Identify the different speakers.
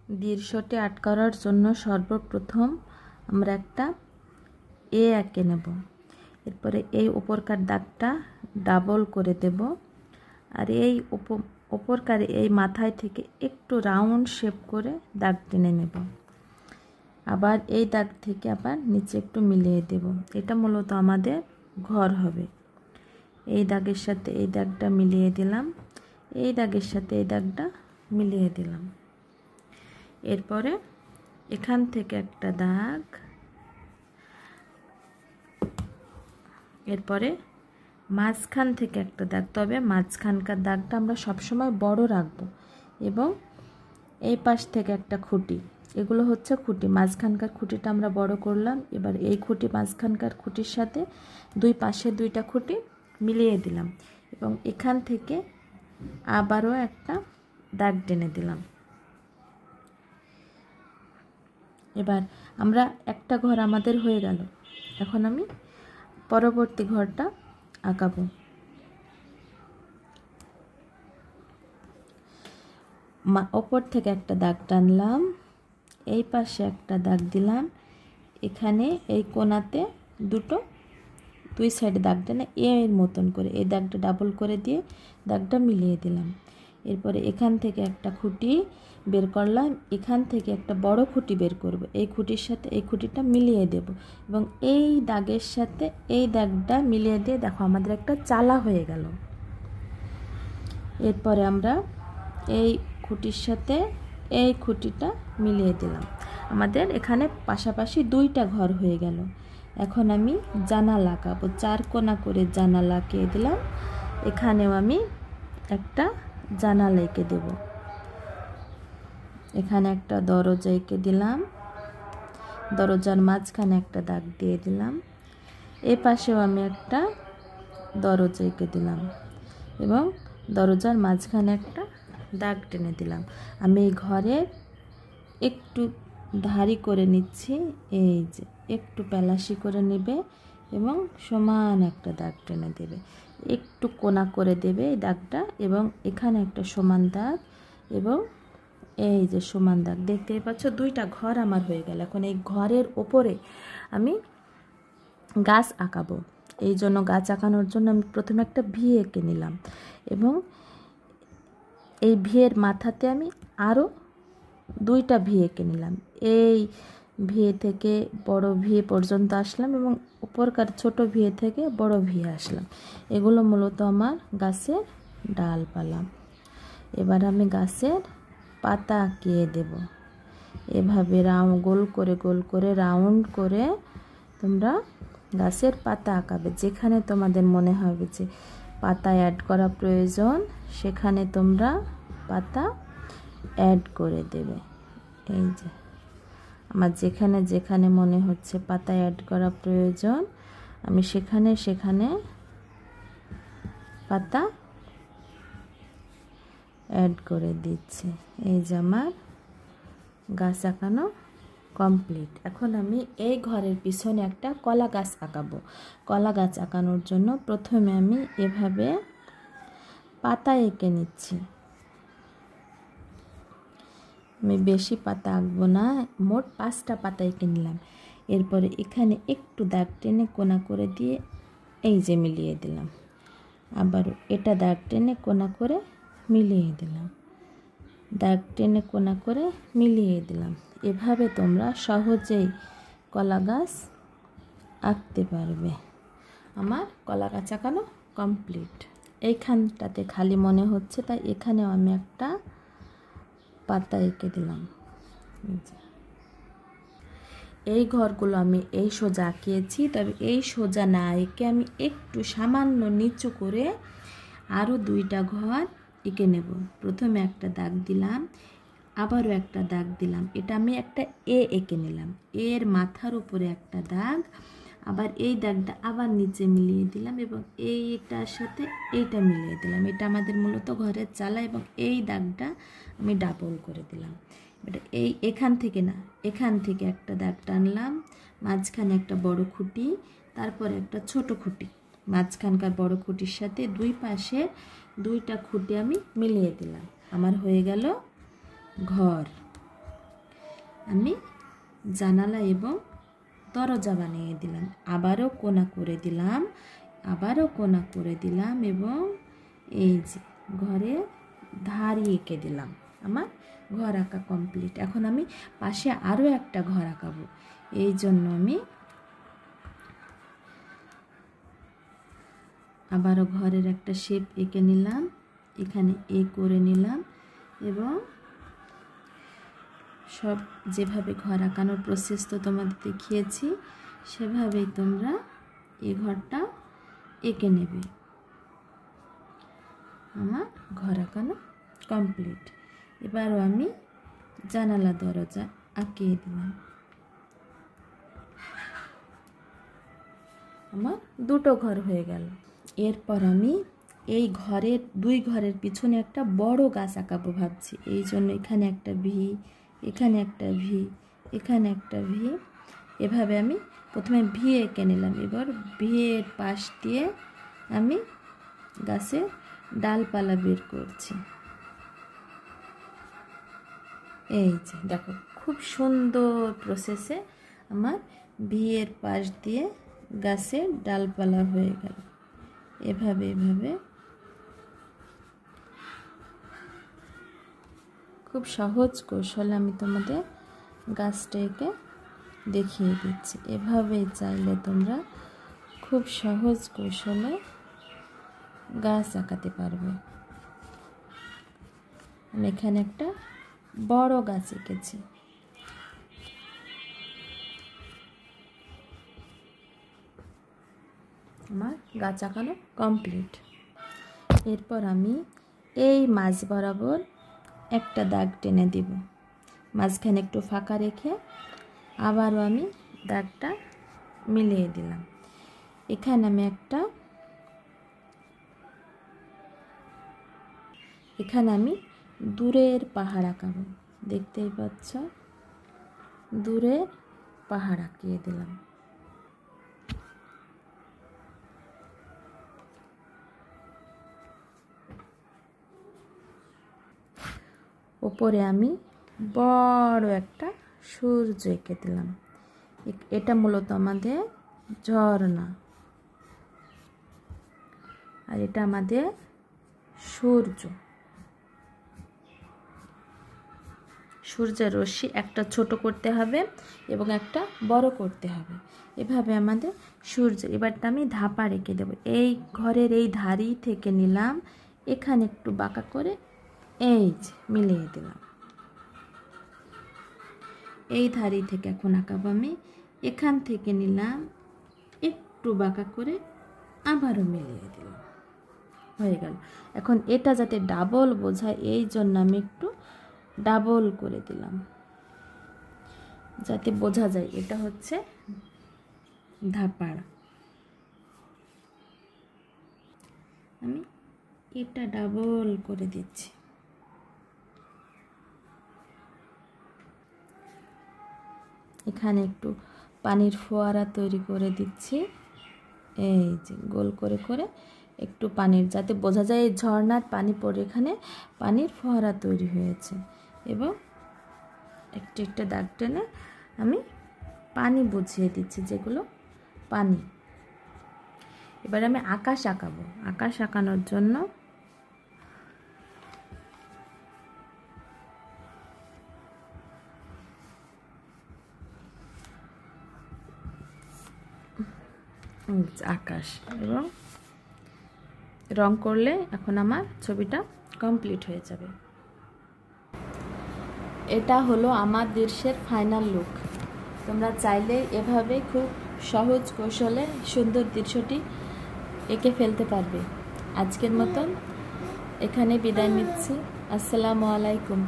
Speaker 1: দীর্ঘটি আটকানোর জন্য সর্বপ্রথম আমরা একটা এ এঁকে নেব। এরপরে এই উপরকার দাগটা ডাবল করে দেব, আর এই উপরকার এই মাথায় থেকে একটু রাউন্ড শেপ করে দাগ টেনে নেব। আবার এই দাগ থেকে আবার নিচে একটু মিলিয়ে দেব। এটা মূলত আমাদের ঘর হবে। এই দাগের সাথে এই দাগটা মিলিয়ে দিলাম, এই দাগের সাথে এই দাগটা মিলিয়ে দিলাম। এরপরে এখান থেকে একটা দাগ, এরপরে মাঝখান থেকে একটা দাগ, তবে মাঝখানকার দাগটা আমরা সবসময় বড় রাখবো, এবং এই পাশ থেকে একটা খুঁটি, এগুলো হচ্ছে খুঁটি, মাঝখানকার খুঁটিটা আমরা বড় করলাম। এবার এই খুঁটি মাঝখানকার খুঁটির সাথে দুই পাশে দুইটা খুঁটি মিলিয়ে দিলাম, এবং এখান থেকে আবারও একটা দাগ টেনে দিলাম। এবার আমরা একটা ঘর আমাদের হয়ে গেল। এখন আমি পরবর্তী ঘরটা আঁকাবো। ওপর থেকে একটা দাগ টানলাম, এই পাশে একটা দাগ দিলাম, এখানে এই কোণাতে দুই সাইডে দাগ টেনে এর মতন করে এই দাগটা ডাবল করে দিয়ে দাগটা মিলিয়ে দিলাম। এরপরে এখান থেকে একটা খুঁটি বের করলাম, এখান থেকে একটা বড় খুঁটি বের করব, এই খুঁটির সাথে এই খুঁটিটা মিলিয়ে দেব, এবং এই দাগের সাথে এই দাগটা মিলিয়ে দিয়ে দেখো আমাদের একটা চালা হয়ে গেল। এরপরে আমরা এই খুঁটির সাথে এই খুঁটিটা মিলিয়ে দিলাম। আমাদের এখানে পাশাপাশি দুইটা ঘর হয়ে গেল। এখন আমি জানালা আঁকাবো, 4 কোণা করে জানালা এঁকে দিলাম। এখানেও আমি একটা জানালা এঁকে দেব। এখানে একটা দরজা এঁকে দিলাম, দরজার মাঝখানে একটা দাগ দিয়ে দিলাম। এই পাশেও আমি একটা দরজা এঁকে দিলাম, এবং দরজার মাঝখানে একটা দাগ টেনে দিলাম। আমি এই ঘরের একটু ধারি করে নিচ্ছি, এই যে একটু প্যালাসি করে নেবে এবং সমান একটা দাগ টেনে দেবে, একটু কোণা করে দেবে এই দাগটা, এবং এখানে একটা সমান দাগ, এবং এই যে সমান দাগ দেখতেই পাচ্ছ, দুইটা ঘর আমার হয়ে গেল। এখন এই ঘরের ওপরে আমি গাছ আঁকাবো। এই জন্য গাছ আঁকানোর জন্য আমি প্রথমে একটা ভি এঁকে নিলাম, এবং এই ভিয়ের মাথাতে আমি আরও দুইটা ভি এঁকে নিলাম। এই ভিয়ে থেকে বড় ভিয়ে পর্যন্ত আসলাম, এবং উপরকার ছোট ভিয়ে থেকে বড় ভিয়ে আসলাম। এগুলো মূলত আমার গাছের ডালপালা। এবার আমি গাছের পাতা আঁকিয়ে দেব। এভাবে গোল করে রাউন্ড করে তোমরা গাছের পাতা আঁকাবে। যেখানে তোমাদের মনে হবে যে পাতা অ্যাড করা প্রয়োজন, সেখানে তোমরা পাতা অ্যাড করে দেবে। এই যে আমার যেখানে যেখানে মনে হচ্ছে পাতা অ্যাড করা প্রয়োজন, আমি সেখানে পাতা অ্যাড করে দিচ্ছি। এই যে আমার গাছ আঁকানো কমপ্লিট। এখন আমি এই ঘরের পিছনে একটা কলা গাছ আঁকাবো। কলা গাছ আঁকানোর জন্য প্রথমে আমি এভাবে পাতা এঁকে নিচ্ছি। আমি বেশি পাতা আঁকবো না, মোট 5টা পাতা এঁকে নিলাম। এরপরে এখানে একটু দাগ টেনে কোণা করে দিয়ে এই যে মিলিয়ে দিলাম। আবার এটা দাগ টেনে কোণা করে মিলিয়ে দিলাম, দাগ টেনে কোণা করে মিলিয়ে দিলাম। এভাবে তোমরা সহজেই কলা গাছ আঁকতে পারবে। আমার কলা গাছ আঁকানো কমপ্লিট। এইখানটাতে খালি মনে হচ্ছে, তাই এখানেও আমি একটা পাতা এঁকে দিলাম। এই ঘরগুলো আমি এই সোজা আঁকিয়েছি, তবে এই সোজা না এঁকে আমি একটু সামান্য নিচু করে আরও 2টা ঘর এঁকে নেব। প্রথমে একটা দাগ দিলাম, আবারও একটা দাগ দিলাম, এটা আমি একটা এ এঁকে নিলাম। এর মাথার উপরে একটা দাগ, আবার এই দাগটা আবার নিচে মিলিয়ে দিলাম, এবং এইটার সাথে এইটা মিলিয়ে দিলাম। এটা আমাদের মূলত ঘরের চালা, এবং এই দাগটা আমি ডাবল করে দিলাম। এটা এখান থেকে একটা দাগ টানলাম, মাঝখানে একটা বড় খুঁটি, তারপরে একটা ছোট খুঁটি, মাঝখানকার বড় খুঁটির সাথে দুই পাশে 2টা খুঁটি আমি মিলিয়ে দিলাম। আমার হয়ে গেল ঘর। আমি জানালা এবং দরজা বানিয়ে দিলাম। আবারও কোনা করে দিলাম, আবারও কোনা করে দিলাম এবং এই যে ঘরের ধারি এঁকে দিলাম। আমার ঘর আঁকা কমপ্লিট। এখন আমি পাশে আরও একটা ঘর আঁকাবো। এই জন্য আমি আবারও ঘরের একটা শেপ এঁকে নিলাম, এখানে এ করে নিলাম এবং সব যেভাবে ঘর আঁকানোর প্রসেস তো তোমাদের দেখিয়েছি, সেভাবেই তোমরা এই ঘরটা এঁকে নেবে। আমার ঘর আঁকানো কমপ্লিট। এবারও আমি জানালা দরজা আঁকিয়ে দিলাম। আমার দুটো ঘর হয়ে গেল। এরপর আমি এই ঘরের দুই ঘরের পিছনে একটা বড় গাছ আঁকাবো ভাবছি। এই জন্য এখানে একটা ভি, এখানে একটা ভি, এখানে একটা ভি, এভাবে আমি প্রথমে ভি এঁকে নিলাম। এবার ভি এর পাশ দিয়ে আমি গাছের ডালপালা বের করছি। এই যে দেখো, খুব সুন্দর প্রসেসে আমার ভি এর পাশ দিয়ে গাছের ডালপালা হয়ে গেল। এভাবে এভাবে খুব সহজ কৌশলে আমি তোমাদের গাছটাকে দেখিয়ে দিচ্ছি। এভাবেই চাইলে তোমরা খুব সহজ কৌশলে গাছ আঁকাতে পারবে। আমি এখানে একটা বড় গাছ এঁকেছি। আমার গাছ আঁকানো কমপ্লিট। এরপর আমি এই মাঝ বরাবর একটা দাগ টেনে দিব, মাঝখানে একটু ফাঁকা রেখে আবারও আমি দাগটা মিলিয়ে দিলাম। এখানে আমি এখানে আমি দূরের পাহাড় আঁকাবো। দেখতেই পাচ্ছ, দূরের পাহাড় আঁকিয়ে দিলাম। উপরে আমি বড় একটা সূর্য এঁকে দিলাম। এটা মূলত আমাদের ঝর্ণা, আর এটা আমাদের সূর্য। সূর্যের রশ্মি একটা ছোট করতে হবে এবং একটা বড় করতে হবে। এভাবে আমাদের সূর্য। এবারটা আমি ধাপা রেখে দেব। এই ঘরের এই ধারি থেকে নিলাম, এখানে একটু বাঁকা করে এই যে মিলিয়ে দিলাম। এই ধারি থেকে এখন আঁকাবো আমি, এখান থেকে নিলাম, একটু বাঁকা করে আবারও মিলিয়ে দিলাম। হয়ে গেল। এখন এটা যাতে ডাবল বোঝায়, এই জন্য আমি একটু ডাবল করে দিলাম, যাতে বোঝা যায় এটা হচ্ছে ধাপাড়। আমি এটা ডাবল করে দিচ্ছি। এখানে একটু পানির ফোয়ারা তৈরি করে দিচ্ছি। এই যে গোল করে করে একটু পানির, যাতে বোঝা যায় এই ঝর্ণার পানি পড়ে এখানে পানির ফোয়ারা তৈরি হয়েছে। এবং একটা একটা দাগ টেনে আমি পানি বুঝিয়ে দিচ্ছি, যেগুলো পানি। এবার আমি আকাশ আঁকাবো। আকাশ আঁকানোর জন্য আকাশ এবং রং করলে এখন আমার ছবিটা কমপ্লিট হয়ে যাবে। এটা হলো আমার দৃশ্যের ফাইনাল লুক। তোমরা চাইলে এভাবে খুব সহজ কৌশলে সুন্দর দৃশ্যটি এঁকে ফেলতে পারবে। আজকের মতন এখানে বিদায় নিচ্ছি। আসসালামু আলাইকুম।